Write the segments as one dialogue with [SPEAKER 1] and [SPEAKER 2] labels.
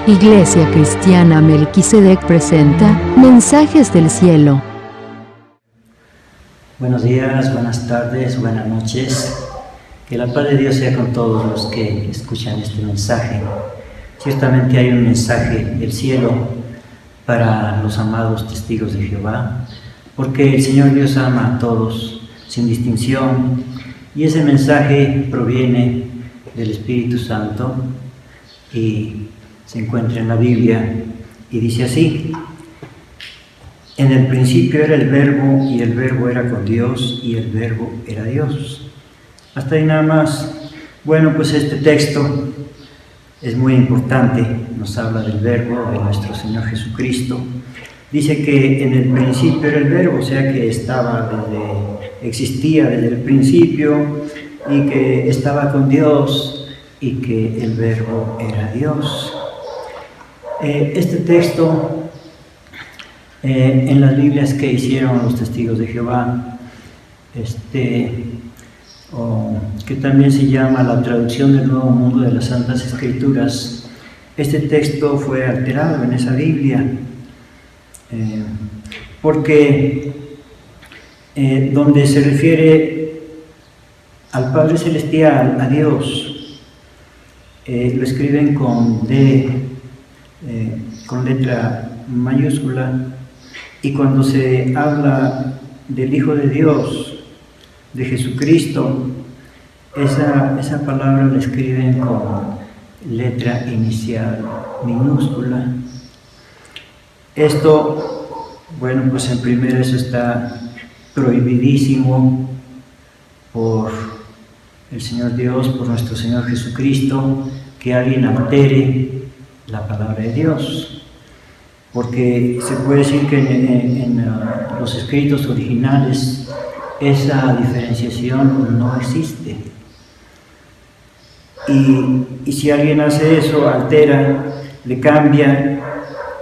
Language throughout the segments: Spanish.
[SPEAKER 1] Iglesia Cristiana Melquisedec presenta Mensajes del Cielo.
[SPEAKER 2] Buenos días, buenas tardes, buenas noches. Que la paz de Dios sea con todos los que escuchan este mensaje. Ciertamente hay un mensaje del cielo para los amados testigos de Jehová, porque el Señor Dios ama a todos sin distinción, y ese mensaje proviene del Espíritu Santo y se encuentra en la Biblia y dice así: en el principio era el Verbo, y el Verbo era con Dios, y el Verbo era Dios. Hasta ahí nada más. Bueno, pues este texto es muy importante, nos habla del Verbo, de nuestro Señor Jesucristo. Dice que en el principio era el Verbo, o sea que existía desde el principio, y que estaba con Dios, y que el Verbo era Dios. Este texto, en las Biblias que hicieron los testigos de Jehová, que también se llama la traducción del Nuevo Mundo de las Santas Escrituras, este texto fue alterado en esa Biblia, porque donde se refiere al Padre Celestial, a Dios, lo escriben con con letra mayúscula, y cuando se habla del Hijo de Dios, de Jesucristo, esa palabra la escriben con letra inicial minúscula. Esto, bueno, pues en primera eso está prohibidísimo por el Señor Dios, por nuestro Señor Jesucristo, que alguien altere la palabra de Dios, porque se puede decir que en los escritos originales esa diferenciación no existe. Y si alguien hace eso, altera, le cambia,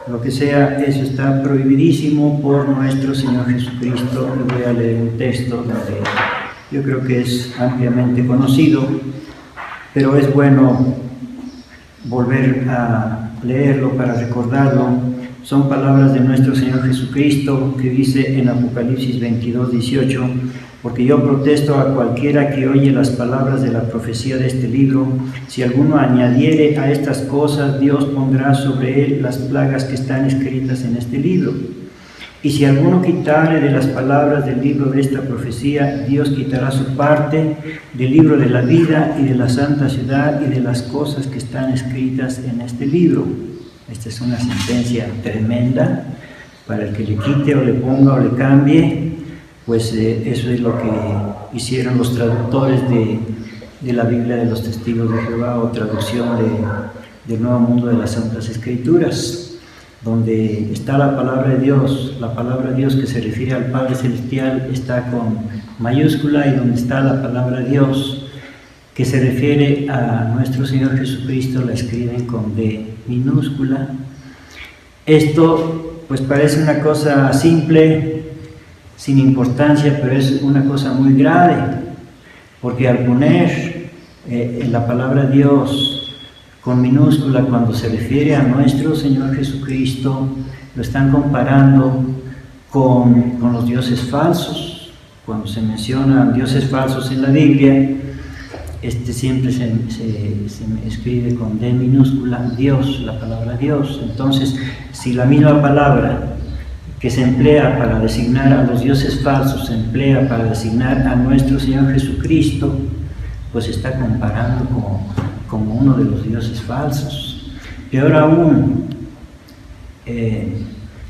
[SPEAKER 2] lo que sea, eso está prohibidísimo por nuestro Señor Jesucristo. Les voy a leer un texto donde yo creo que es ampliamente conocido, pero es bueno volver a leerlo para recordarlo. Son palabras de nuestro Señor Jesucristo, que dice en Apocalipsis 22:18: porque yo protesto a cualquiera que oye las palabras de la profecía de este libro. Si alguno añadiere a estas cosas, Dios pondrá sobre él las plagas que están escritas en este libro. Y si alguno quitare de las palabras del libro de esta profecía, Dios quitará su parte del libro de la vida y de la santa ciudad y de las cosas que están escritas en este libro. Esta es una sentencia tremenda para el que le quite o le ponga o le cambie. Pues eso es lo que hicieron los traductores de la Biblia de los Testigos de Jehová, o traducción del Nuevo Mundo de las Santas Escrituras, donde está la palabra de Dios que se refiere al Padre Celestial está con mayúscula, y donde está la palabra de Dios que se refiere a nuestro Señor Jesucristo la escriben con D minúscula. Esto pues parece una cosa simple, sin importancia, pero es una cosa muy grave, porque al poner en la palabra Dios con minúscula cuando se refiere a nuestro Señor Jesucristo, lo están comparando con los dioses falsos. Cuando se mencionan dioses falsos en la Biblia, siempre se escribe con D minúscula, Dios, la palabra Dios. Entonces, si la misma palabra que se emplea para designar a los dioses falsos se emplea para designar a nuestro Señor Jesucristo, pues se está comparando como uno de los dioses falsos. Peor aún,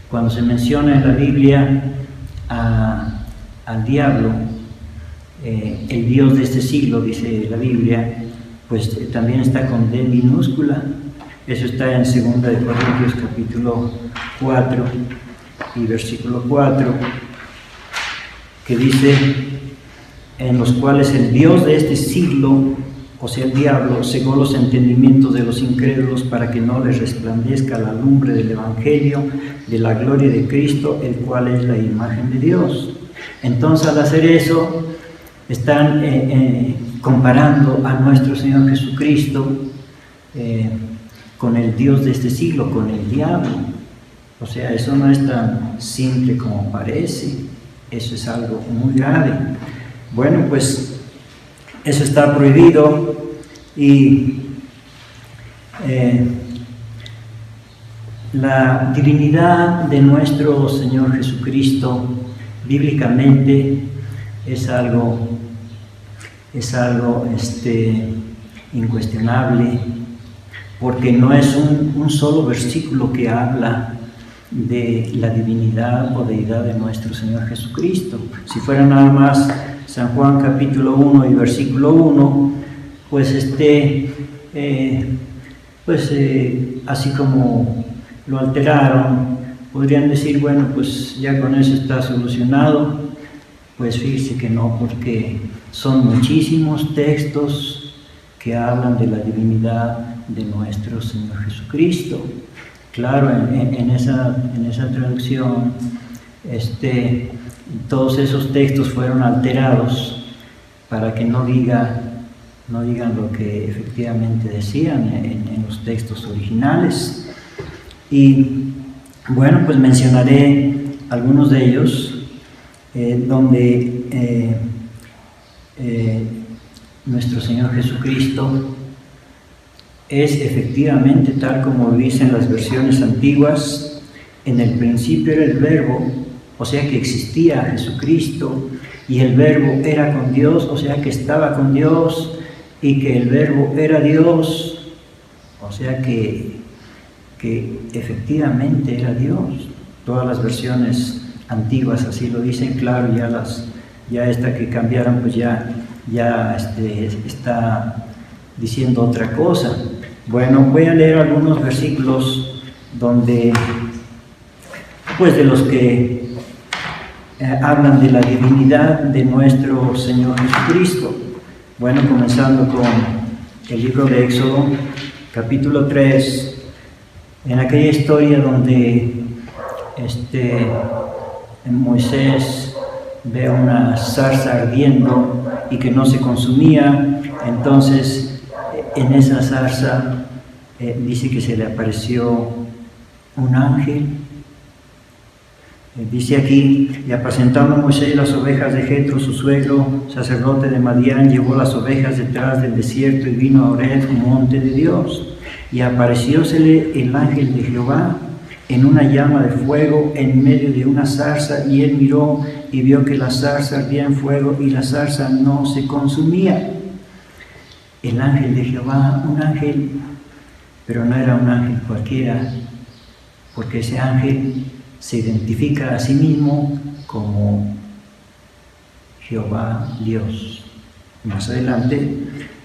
[SPEAKER 2] cuando se menciona en la Biblia al diablo, el Dios de este siglo, dice la Biblia, pues también está con D minúscula. Eso está en 2 de Corintios capítulo 4 y versículo 4, que dice: en los cuales el Dios de este siglo, o sea el diablo, cegó los entendimientos de los incrédulos para que no les resplandezca la lumbre del Evangelio de la gloria de Cristo, el cual es la imagen de Dios. Entonces, al hacer eso, están comparando a nuestro Señor Jesucristo con el Dios de este siglo, con el diablo. O sea, eso no es tan simple como parece, eso es algo muy grave. Bueno, pues eso está prohibido y la divinidad de nuestro Señor Jesucristo bíblicamente es algo incuestionable, porque no es un solo versículo que habla de la divinidad o deidad de nuestro Señor Jesucristo. Si fuera nada más San Juan capítulo 1 y versículo 1, pues así como lo alteraron, podrían decir, bueno, pues ya con eso está solucionado. Pues fíjese que no, porque son muchísimos textos que hablan de la divinidad de nuestro Señor Jesucristo. Claro, en esa traducción, todos esos textos fueron alterados para que no digan lo que efectivamente decían en los textos originales. Y bueno, pues mencionaré algunos de ellos donde nuestro Señor Jesucristo es efectivamente tal como dicen las versiones antiguas. En el principio era el Verbo, o sea que existía Jesucristo, y el Verbo era con Dios, o sea que estaba con Dios, y que el Verbo era Dios, o sea que efectivamente era Dios. Todas las versiones antiguas así lo dicen, claro, ya esta que cambiaron pues ya está diciendo otra cosa. Bueno, voy a leer algunos versículos donde pues de los que hablan de la divinidad de nuestro Señor Jesucristo. Bueno, comenzando con el libro de Éxodo, capítulo 3, en aquella historia donde Moisés ve una zarza ardiendo y que no se consumía. Entonces en esa zarza dice que se le apareció un ángel. Dice aquí: y apacentando Moisés las ovejas de Jetro, su suegro, sacerdote de Madián, llevó las ovejas detrás del desierto y vino a Horeb, monte de Dios. Y apareciósele el ángel de Jehová en una llama de fuego en medio de una zarza, y él miró y vio que la zarza ardía en fuego y la zarza no se consumía. El ángel de Jehová, un ángel, pero no era un ángel cualquiera, porque ese ángel se identifica a sí mismo como Jehová Dios. Más adelante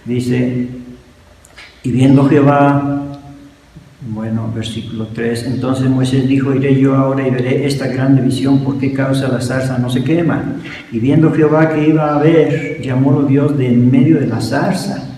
[SPEAKER 2] dice: y viendo Jehová, bueno, versículo 3, entonces Moisés dijo: iré yo ahora y veré esta grande visión, ¿por qué causa la zarza no se quema? Y viendo Jehová que iba a ver, llamólo Dios de en medio de la zarza,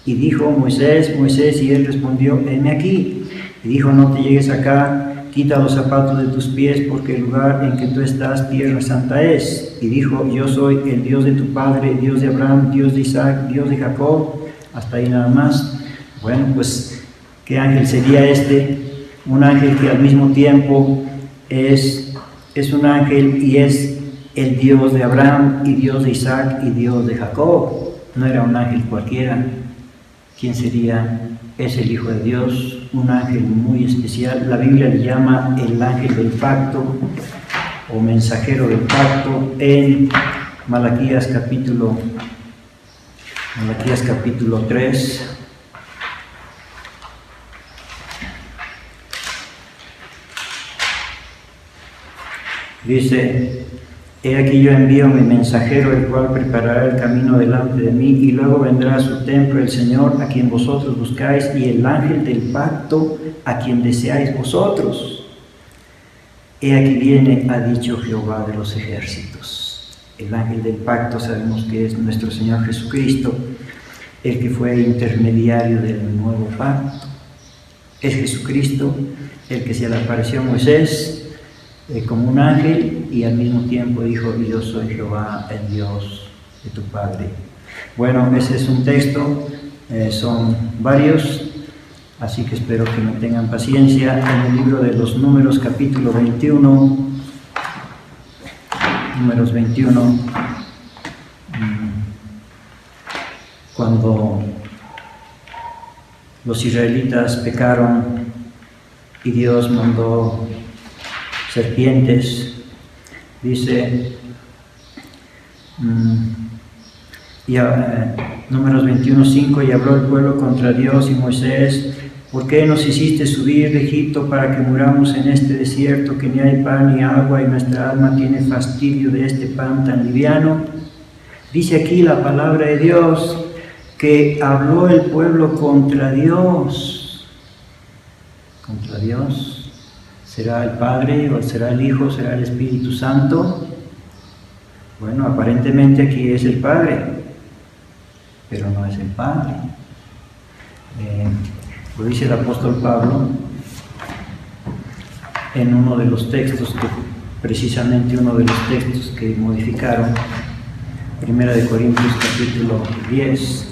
[SPEAKER 2] y dijo: Moisés, Moisés, y él respondió: heme aquí. Y dijo: no te llegues acá, quita los zapatos de tus pies, porque el lugar en que tú estás, tierra santa es. Y dijo: yo soy el Dios de tu padre, Dios de Abraham, Dios de Isaac, Dios de Jacob. Hasta ahí nada más. Bueno, pues, ¿qué ángel sería este? Un ángel que al mismo tiempo es un ángel y es el Dios de Abraham y Dios de Isaac y Dios de Jacob. No era un ángel cualquiera. ¿Quién sería? Es el Hijo de Dios, un ángel muy especial. La Biblia le llama el ángel del pacto o mensajero del pacto en Malaquías capítulo 3. Dice: he aquí yo envío mi mensajero, el cual preparará el camino delante de mí, y luego vendrá a su templo el Señor, a quien vosotros buscáis, y el ángel del pacto, a quien deseáis vosotros. He aquí viene, ha dicho Jehová de los ejércitos. El ángel del pacto sabemos que es nuestro Señor Jesucristo, el que fue intermediario del nuevo pacto. Es Jesucristo el que se le apareció a Moisés como un ángel, y al mismo tiempo dijo: yo soy Jehová, el Dios de tu padre. Bueno, ese es un texto, son varios, así que espero que me tengan paciencia. En el libro de los Números, capítulo 21, Números 21, cuando los israelitas pecaron y Dios mandó serpientes, dice Números 21:5, y habló el pueblo contra Dios y Moisés: ¿por qué nos hiciste subir de Egipto para que muramos en este desierto, que ni hay pan ni agua, y nuestra alma tiene fastidio de este pan tan liviano? Dice aquí la palabra de Dios que habló el pueblo contra Dios. ¿Contra Dios? ¿Será el Padre o será el Hijo? ¿Será el Espíritu Santo? Bueno, aparentemente aquí es el Padre, pero no es el Padre. Lo dice el apóstol Pablo en uno de los textos, precisamente uno de los textos que modificaron, 1 Corintios capítulo 10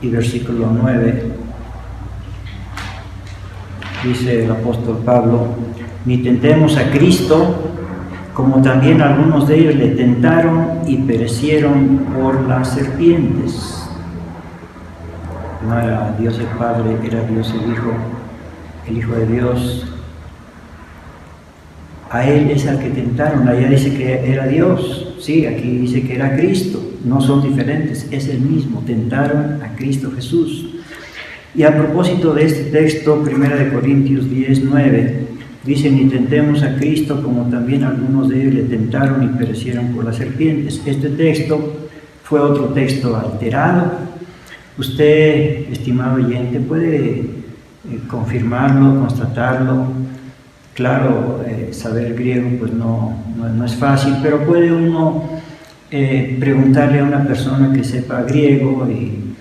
[SPEAKER 2] y versículo 9, dice el apóstol Pablo: ni tentemos a Cristo, como también algunos de ellos le tentaron y perecieron por las serpientes. No era Dios el Padre, era Dios el Hijo de Dios. A Él es al que tentaron. Allá dice que era Dios, sí, aquí dice que era Cristo. No son diferentes, es el mismo. Tentaron a Cristo Jesús. Y a propósito de este texto, 1 Corintios 10:9, dice: ni tentemos a Cristo, como también algunos de ellos le tentaron y perecieron por las serpientes. Este texto fue otro texto alterado. Usted, estimado oyente, puede confirmarlo, constatarlo. Claro, saber griego pues no es fácil, pero puede uno preguntarle a una persona que sepa griego y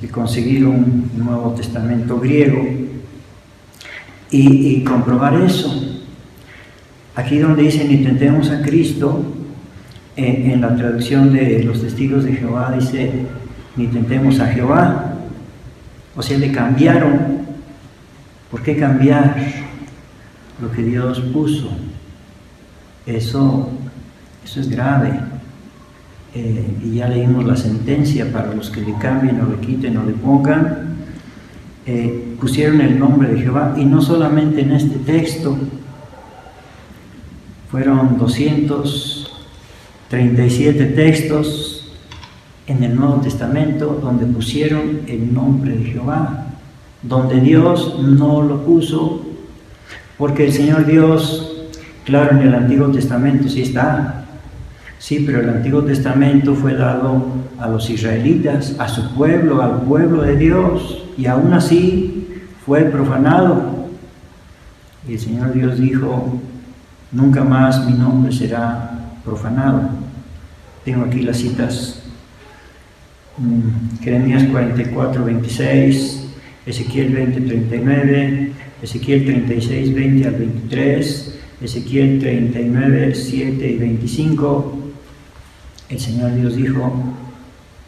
[SPEAKER 2] conseguir un Nuevo Testamento griego y comprobar eso. Aquí donde dice ni tentemos a Cristo, en la traducción de los Testigos de Jehová dice ni tentemos a Jehová. O sea, le cambiaron. ¿Por qué cambiar lo que Dios puso? Eso es grave. Y ya leímos la sentencia para los que le cambien o le quiten o le pongan. Pusieron el nombre de Jehová, y no solamente en este texto, fueron 237 textos en el Nuevo Testamento donde pusieron el nombre de Jehová, donde Dios no lo puso, porque el Señor Dios, claro, en el Antiguo Testamento sí está, sí, pero el Antiguo Testamento fue dado a los israelitas, a su pueblo, al pueblo de Dios, y aún así fue profanado. Y el Señor Dios dijo: nunca más mi nombre será profanado. Tengo aquí las citas: Jeremías 44:26, Ezequiel 20:39, Ezequiel 36:20 al 23, Ezequiel 39:7 y 25. El Señor Dios dijo: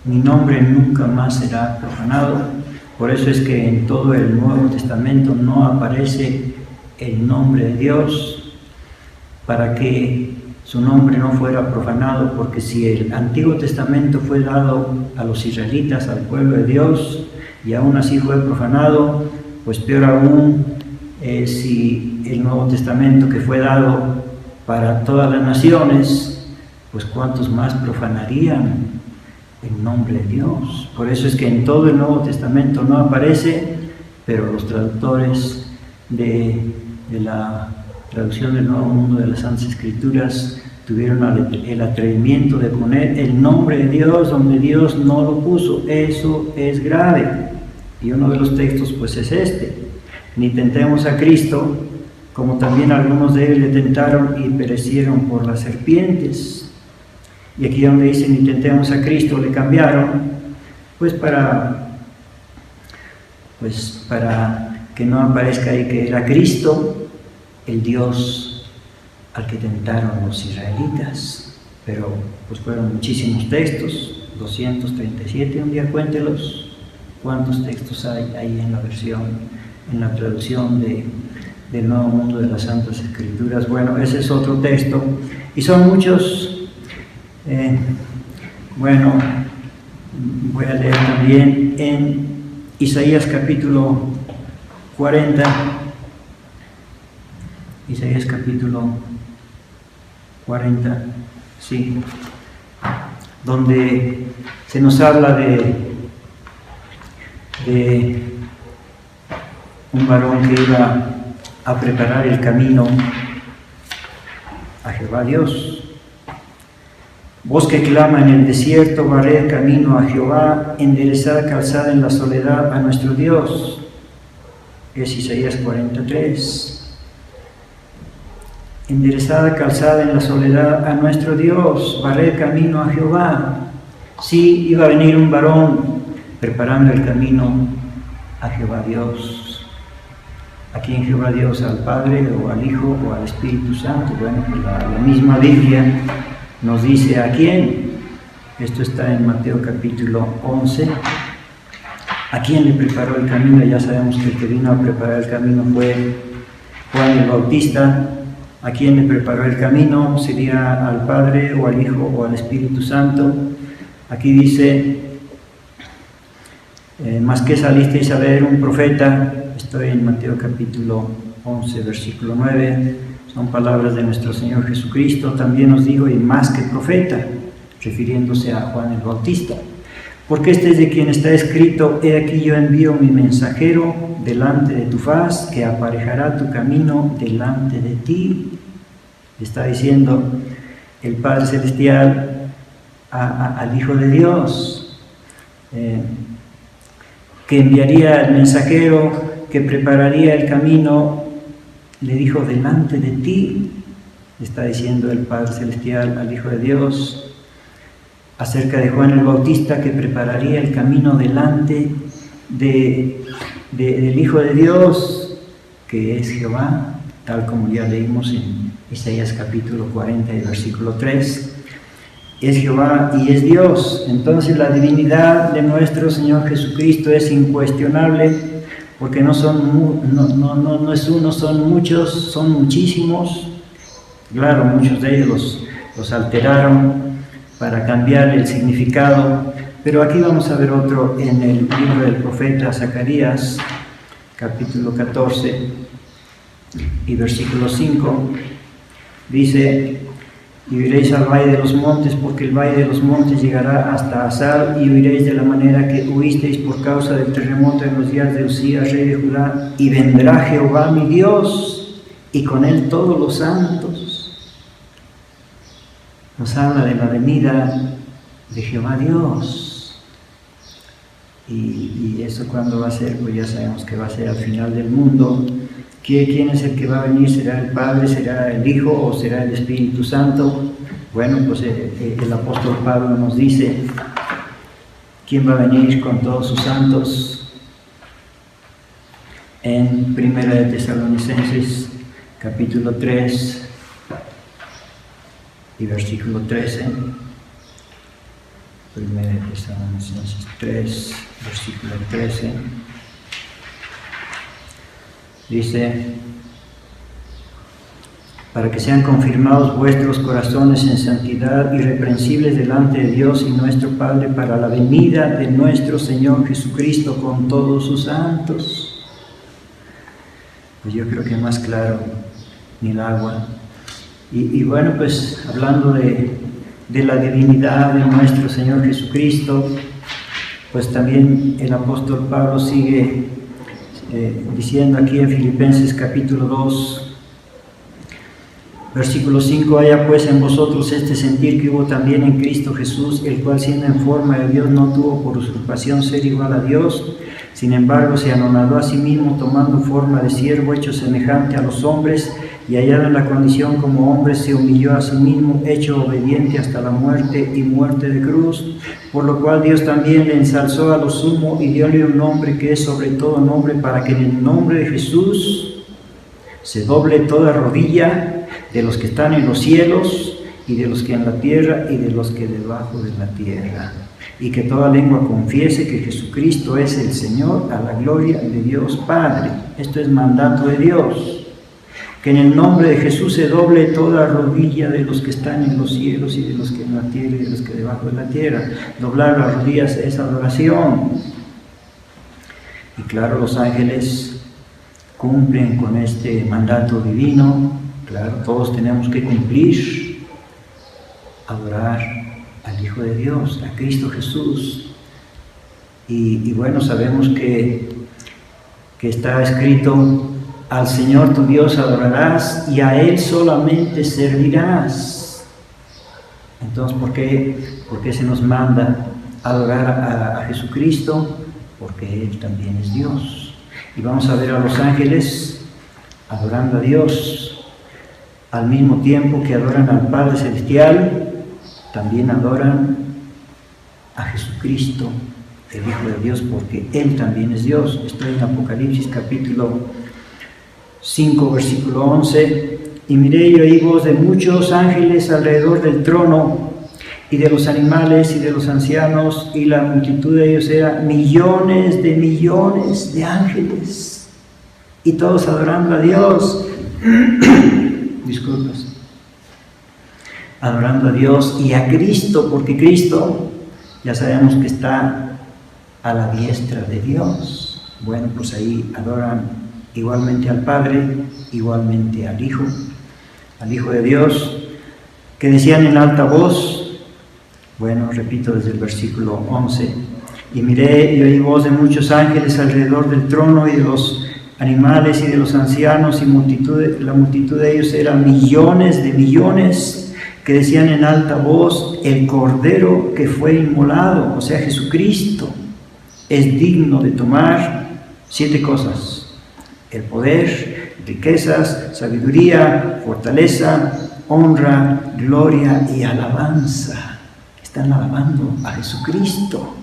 [SPEAKER 2] mi nombre nunca más será profanado. Por eso es que en todo el Nuevo Testamento no aparece el nombre de Dios, para que su nombre no fuera profanado, porque si el Antiguo Testamento fue dado a los israelitas, al pueblo de Dios, y aún así fue profanado, pues peor aún si el Nuevo Testamento, que fue dado para todas las naciones, pues cuántos más profanarían el nombre de Dios. Por eso es que en todo el Nuevo Testamento no aparece, pero los traductores de la traducción del Nuevo Mundo de las Santas Escrituras tuvieron el atrevimiento de poner el nombre de Dios donde Dios no lo puso. Eso es grave. Y uno de los textos pues es este: ni tentemos a Cristo, como también algunos de ellos le tentaron y perecieron por las serpientes. Y aquí donde dice ni tentemos a Cristo, le cambiaron pues para que no aparezca ahí que era Cristo el Dios al que tentaron los israelitas. Pero pues fueron muchísimos textos, 237, un día cuéntelos, ¿Cuántos textos hay ahí en la versión, en la traducción del Nuevo Mundo de las Santas Escrituras? Bueno, ese es otro texto. Y son muchos. Bueno, voy a leer también en Isaías capítulo 40. Isaías capítulo 40, sí, donde se nos habla de un varón que iba a preparar el camino a Jehová Dios. Voz que clama en el desierto, barred camino a Jehová, enderezad calzada en la soledad a nuestro Dios. Es Isaías 43. Enderezada calzada en la soledad a nuestro Dios, barred camino a Jehová. Sí, iba a venir un varón preparando el camino a Jehová Dios. ¿A quién Jehová Dios? ¿Al Padre o al Hijo o al Espíritu Santo? Bueno, pues la misma Biblia nos dice a quién. Esto está en Mateo capítulo 11. ¿A quién le preparó el camino? Ya sabemos que el que vino a preparar el camino fue Juan el Bautista. ¿A quién le preparó el camino? ¿Sería al Padre o al Hijo o al Espíritu Santo? Aquí dice, más que salisteis a ver un profeta. Estoy en Mateo capítulo 11, versículo 9. Son palabras de nuestro Señor Jesucristo. También os digo, y más que profeta, refiriéndose a Juan el Bautista. Porque este es de quien está escrito, he aquí yo envío mi mensajero delante de tu faz, que aparejará tu camino delante de ti. Está diciendo el Padre Celestial al Hijo de Dios, que enviaría el mensajero, que prepararía el camino. Le dijo, delante de ti. Está diciendo el Padre Celestial al Hijo de Dios acerca de Juan el Bautista, que prepararía el camino delante del Hijo de Dios, que es Jehová, tal como ya leímos en Isaías capítulo 40 y versículo 3. Es Jehová y es Dios. Entonces la divinidad de nuestro Señor Jesucristo es incuestionable, porque no es uno, son muchos, son muchísimos. Claro, muchos de ellos los alteraron para cambiar el significado, pero aquí vamos a ver otro en el libro del profeta Zacarías, capítulo 14 y versículo 5. Dice, y huiréis al valle de los montes, porque el valle de los montes llegará hasta Azal, y huiréis de la manera que huisteis por causa del terremoto en los días de Usías, rey de Judá, y vendrá Jehová mi Dios, y con él todos los santos. Nos habla de la venida de Jehová Dios. Y eso cuando va a ser, pues ya sabemos que va a ser al final del mundo. ¿Quién es el que va a venir? ¿Será el Padre, será el Hijo o será el Espíritu Santo? Bueno, pues el apóstol Pablo nos dice quién va a venir con todos sus santos en 1 de Tesalonicenses capítulo 3 y versículo 13. 1 de Tesalonicenses 3, versículo 13. Dice, para que sean confirmados vuestros corazones en santidad irreprensibles delante de Dios y nuestro Padre, para la venida de nuestro Señor Jesucristo con todos sus santos. Pues yo creo que más claro ni el agua. Y bueno, pues hablando de la divinidad de nuestro Señor Jesucristo, pues también el apóstol Pablo sigue diciendo aquí en Filipenses capítulo 2, versículo 5, haya pues en vosotros este sentir que hubo también en Cristo Jesús, el cual siendo en forma de Dios no tuvo por usurpación ser igual a Dios, sin embargo se anonadó a sí mismo, tomando forma de siervo, hecho semejante a los hombres, y hallado en la condición como hombre, se humilló a sí mismo, hecho obediente hasta la muerte y muerte de cruz, por lo cual Dios también le ensalzó a lo sumo y dióle un nombre que es sobre todo nombre, para que en el nombre de Jesús se doble toda rodilla de los que están en los cielos y de los que en la tierra y de los que debajo de la tierra. y que toda lengua confiese que Jesucristo es el Señor, a la gloria de Dios Padre. Esto es mandato de Dios. Que en el nombre de Jesús se doble toda rodilla de los que están en los cielos y de los que en la tierra y de los que debajo de la tierra. Doblar las rodillas es adoración. Y claro, los ángeles cumplen con este mandato divino. Claro, todos tenemos que cumplir, adorar al Hijo de Dios, a Cristo Jesús. Y bueno, sabemos que está escrito: al Señor tu Dios adorarás y a Él solamente servirás. Entonces, ¿por qué se nos manda adorar a Jesucristo? Porque Él también es Dios. Y vamos a ver a los ángeles adorando a Dios, al mismo tiempo que adoran al Padre Celestial, también adoran a Jesucristo, el Hijo de Dios, porque Él también es Dios. Esto en Apocalipsis capítulo 5, versículo 11. Y miré y oí voz de muchos ángeles alrededor del trono, y de los animales y de los ancianos, y la multitud de ellos era millones de ángeles, y todos adorando a Dios. Disculpas. Adorando a Dios y a Cristo, porque Cristo ya sabemos que está a la diestra de Dios. Bueno, pues ahí adoran igualmente al Padre, igualmente al Hijo de Dios, que decían en alta voz. Bueno, repito desde el versículo 11: y miré y oí voz de muchos ángeles alrededor del trono, y de los animales y de los ancianos, y la multitud de ellos eran millones, que decían en alta voz: el Cordero que fue inmolado, o sea Jesucristo, es digno de tomar 7 cosas: el poder, riquezas, sabiduría, fortaleza, honra, gloria y alabanza. Están alabando a Jesucristo.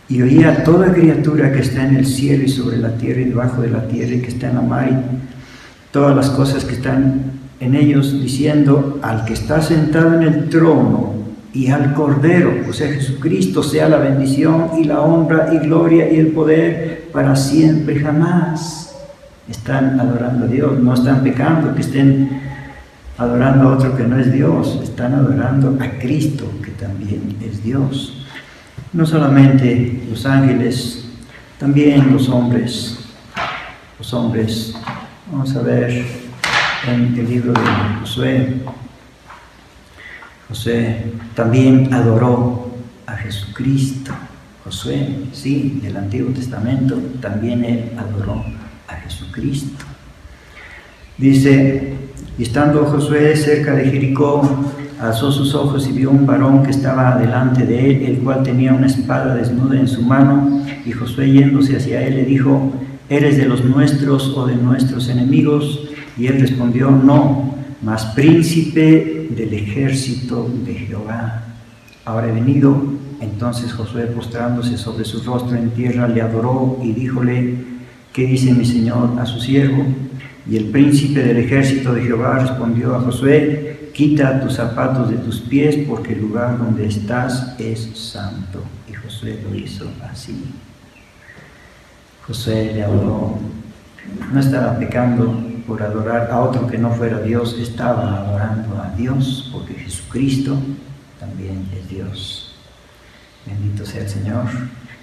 [SPEAKER 2] Y oía a toda criatura que está en el cielo y sobre la tierra y debajo de la tierra y que está en la mar, y todas las cosas que están en ellos, diciendo: al que está sentado en el trono y al Cordero, o sea Jesucristo, sea la bendición y la honra y gloria y el poder para siempre jamás. Están adorando a Dios, no están pecando que estén adorando a otro que no es Dios, están adorando a Cristo, que también es Dios. No solamente los ángeles, también los hombres. Vamos a ver en el libro de Josué. Josué también adoró a Jesucristo. Josué, sí, del Antiguo Testamento, también él adoró a Jesucristo. Dice: y estando Josué cerca de Jericó, alzó sus ojos y vio un varón que estaba delante de él, el cual tenía una espada desnuda en su mano. Y Josué, yéndose hacia él, le dijo: ¿eres de los nuestros o de nuestros enemigos? Y él respondió: no, mas príncipe del ejército de Jehová. Ahora he venido. Entonces Josué, postrándose sobre su rostro en tierra, le adoró y díjole: ¿qué dice mi señor a su siervo? Y el príncipe del ejército de Jehová respondió a Josué: quita tus zapatos de tus pies, porque el lugar donde estás es santo. Y Josué lo hizo así. Josué le adoró. No estaba pecando por adorar a otro que no fuera Dios, estaba adorando a Dios, porque Jesucristo también es Dios. Bendito sea el Señor.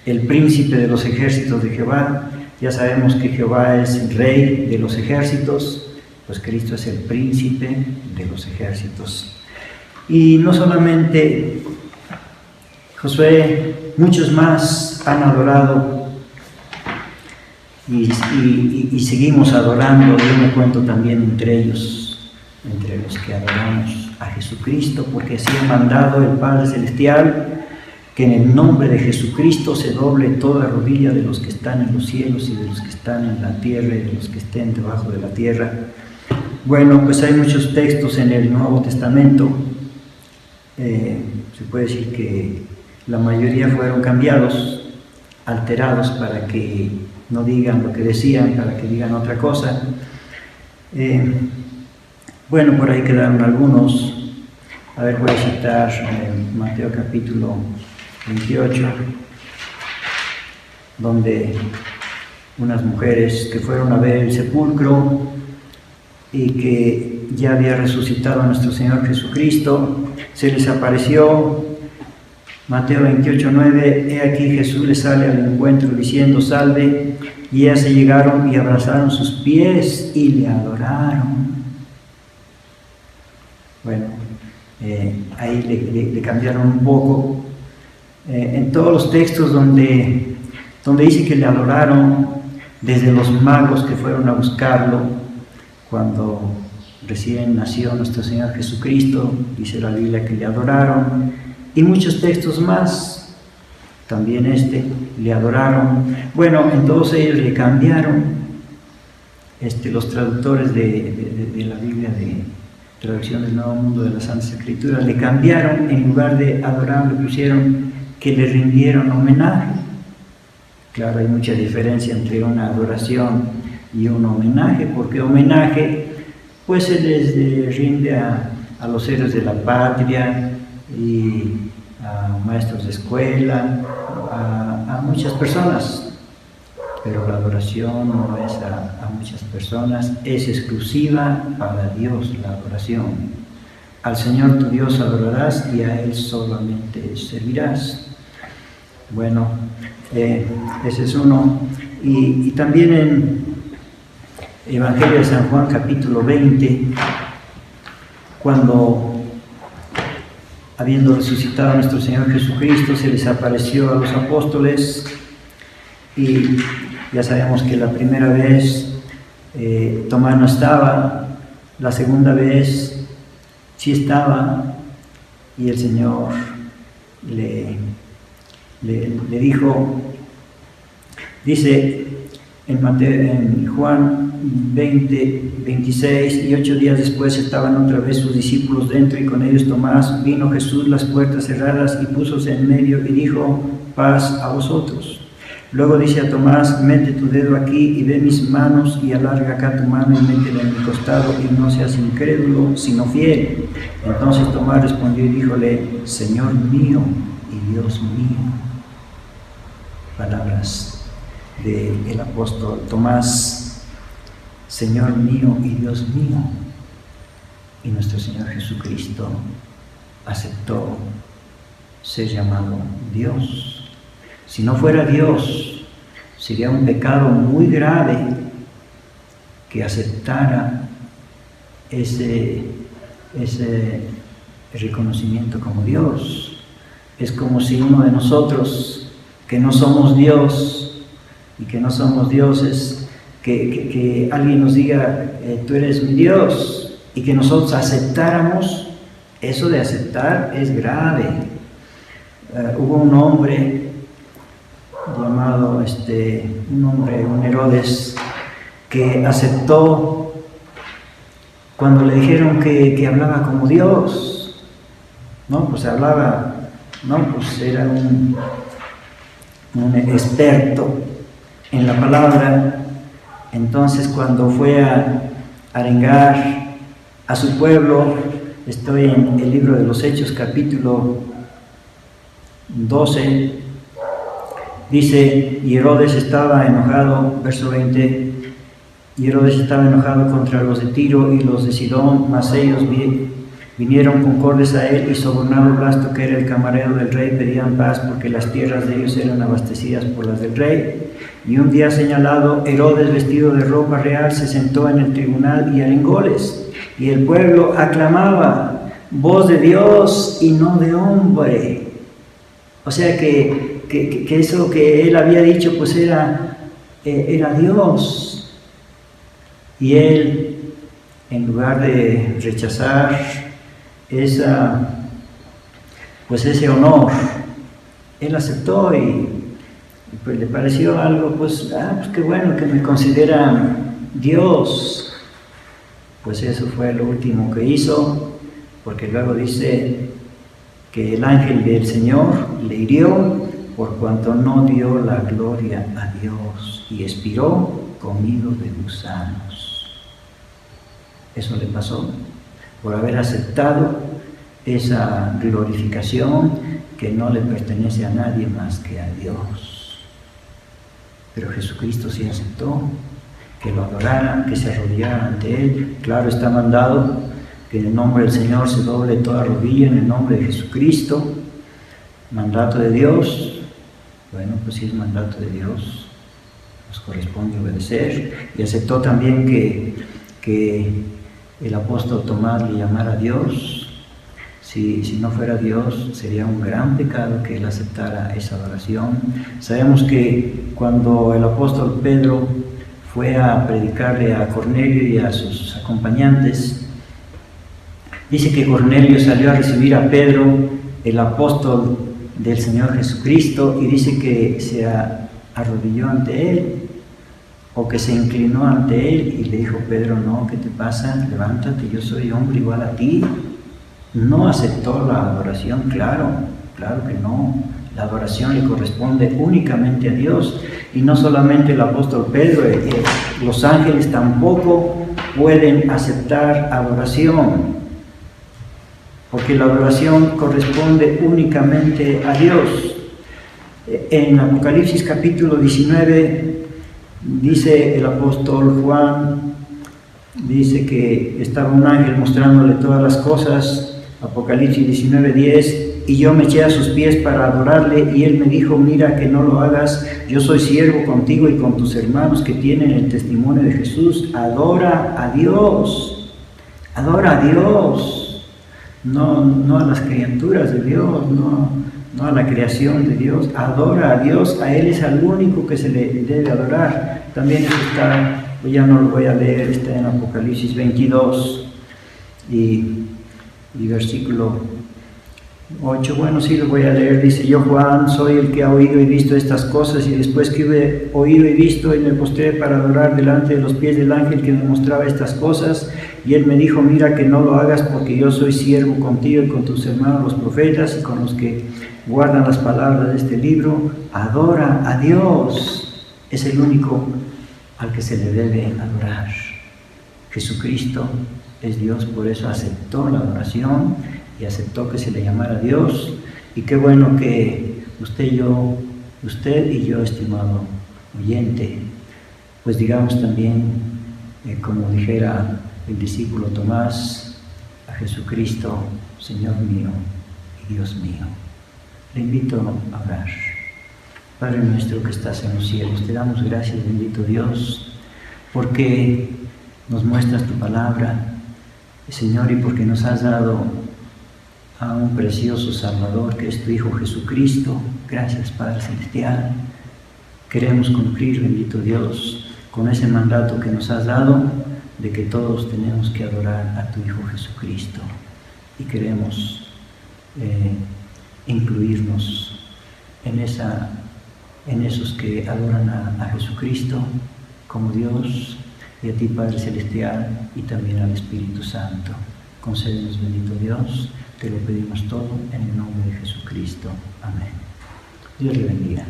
[SPEAKER 2] El príncipe de los ejércitos de Jehová. Ya sabemos que Jehová es el rey de los ejércitos, pues Cristo es el príncipe de los ejércitos. Y no solamente Josué, muchos más han adorado y seguimos adorando. Yo me cuento también entre ellos, entre los que adoramos a Jesucristo, porque así ha mandado el Padre Celestial, que en el nombre de Jesucristo se doble toda rodilla de los que están en los cielos y de los que están en la tierra y de los que estén debajo de la tierra. Bueno, pues hay muchos textos en el Nuevo Testamento. Se puede decir que la mayoría fueron cambiados, alterados, para que no digan lo que decían, para que digan otra cosa. Bueno, por ahí quedaron algunos. A ver, voy a citar Mateo capítulo 28, donde unas mujeres que fueron a ver el sepulcro y que ya había resucitado a nuestro Señor Jesucristo, se les apareció. Mateo 28, 9, he aquí Jesús les sale al encuentro diciendo, salve, y ellas se llegaron y abrazaron sus pies y le adoraron. Bueno, ahí le cambiaron un poco. En todos los textos donde dice que le adoraron, desde los magos que fueron a buscarlo, cuando recién nació nuestro Señor Jesucristo, dice la Biblia que le adoraron, y muchos textos más, también le adoraron. Bueno, en todos ellos le cambiaron, los traductores de la Biblia de Traducción del Nuevo Mundo de las Santas Escrituras, le cambiaron, en lugar de adorar, le pusieron que le rindieron homenaje. Claro, hay mucha diferencia entre una adoración y un homenaje, porque homenaje, pues se les rinde a los héroes de la patria y a maestros de escuela, a muchas personas, pero la adoración no es a muchas personas, es exclusiva para Dios la adoración. Al Señor tu Dios adorarás y a Él solamente servirás. Bueno, ese es uno. Y también en Evangelio de San Juan capítulo 20, cuando habiendo resucitado a nuestro Señor Jesucristo, se les apareció a los apóstoles, y ya sabemos que la primera vez Tomás no estaba, la segunda vez sí estaba, y el Señor le dijo, dice en Juan 20, 26, y 8 días después estaban otra vez sus discípulos dentro y con ellos Tomás. Vino Jesús, las puertas cerradas, y púsose en medio y dijo, paz a vosotros. Luego dice a Tomás, mete tu dedo aquí y ve mis manos, y alarga acá tu mano y métela en mi costado, y no seas incrédulo, sino fiel. Entonces Tomás respondió y díjole, Señor mío y Dios mío. Palabras del apóstol Tomás, Señor mío y Dios mío. Y nuestro Señor Jesucristo aceptó ser llamado Dios. Si no fuera Dios, sería un pecado muy grave que aceptara ese reconocimiento como Dios. Es como si uno de nosotros, que no somos Dios y que no somos dioses, que alguien nos diga, tú eres mi Dios, y que nosotros aceptáramos. Eso de aceptar es grave. Hubo un hombre llamado, un Herodes, que aceptó cuando le dijeron que hablaba como Dios. No, pues hablaba, no, pues era un experto en la palabra. Entonces, cuando fue a arengar a su pueblo, estoy en el libro de los Hechos, capítulo 12, dice, y Herodes estaba enojado, verso 20, y Herodes estaba enojado contra los de Tiro y los de Sidón, mas ellos vinieron concordes a él, y sobornado Blasto, que era el camarero del rey, pedían paz porque las tierras de ellos eran abastecidas por las del rey. Y un día señalado, Herodes, vestido de ropa real, se sentó en el tribunal y arengóles, y el pueblo aclamaba, voz de Dios y no de hombre. O sea que eso que él había dicho, pues era Dios. Y él, en lugar de rechazar ese honor, él aceptó, y pues le pareció algo, pues qué bueno que me consideran Dios. Pues eso fue lo último que hizo, porque luego dice que el ángel del Señor le hirió por cuanto no dio la gloria a Dios, y expiró comido de gusanos. Eso le pasó por haber aceptado esa glorificación que no le pertenece a nadie más que a Dios. Pero Jesucristo sí aceptó que lo adoraran, que se arrodillaran ante Él. Claro, está mandado que en el nombre del Señor se doble toda rodilla en el nombre de Jesucristo. Mandato de Dios. Bueno, pues si es mandato de Dios, nos corresponde obedecer. Y aceptó también que el apóstol Tomás le llamara a Dios. Si no fuera Dios, sería un gran pecado que él aceptara esa adoración. Sabemos que cuando el apóstol Pedro fue a predicarle a Cornelio y a sus acompañantes, dice que Cornelio salió a recibir a Pedro, el apóstol del Señor Jesucristo, y dice que se arrodilló ante él, o que se inclinó ante él, y le dijo: Pedro, no, ¿qué te pasa? Levántate, yo soy hombre igual a ti. No aceptó la adoración, claro que no. La adoración le corresponde únicamente a Dios, y no solamente el apóstol Pedro, los ángeles tampoco pueden aceptar adoración, porque la adoración corresponde únicamente a Dios. En Apocalipsis capítulo 19 dice el apóstol Juan, dice que estaba un ángel mostrándole todas las cosas. Apocalipsis 19:10, y yo me eché a sus pies para adorarle, y él me dijo: mira que no lo hagas, yo soy siervo contigo y con tus hermanos que tienen el testimonio de Jesús. Adora a Dios, no a las criaturas de Dios, no a la creación de Dios. Adora a Dios, a Él es al único que se le debe adorar. También eso está, ya no lo voy a leer, está en Apocalipsis 22 y versículo 8, bueno, sí lo voy a leer. Dice: yo, Juan, soy el que ha oído y visto estas cosas, y después que hube oído y visto, y me postré para adorar delante de los pies del ángel que me mostraba estas cosas, y él me dijo: mira que no lo hagas, porque yo soy siervo contigo y con tus hermanos los profetas y con los que guardan las palabras de este libro. Adora a Dios, es el único al que se le debe adorar. Jesucristo es Dios, por eso aceptó la adoración y aceptó que se le llamara Dios. Y qué bueno que usted y yo, estimado oyente, pues digamos también, como dijera el discípulo Tomás, a Jesucristo: Señor mío y Dios mío. Le invito a orar. Padre nuestro que estás en los cielos, te damos gracias, bendito Dios, porque nos muestras tu palabra, Señor, y porque nos has dado a un precioso Salvador que es tu Hijo Jesucristo. Gracias, Padre Celestial. Queremos cumplir, bendito Dios, con ese mandato que nos has dado de que todos tenemos que adorar a tu Hijo Jesucristo, y queremos incluirnos en esos que adoran a Jesucristo como Dios, y a ti, Padre Celestial, y también al Espíritu Santo. Concédenos, bendito Dios, te lo pedimos todo en el nombre de Jesucristo. Amén. Dios le bendiga.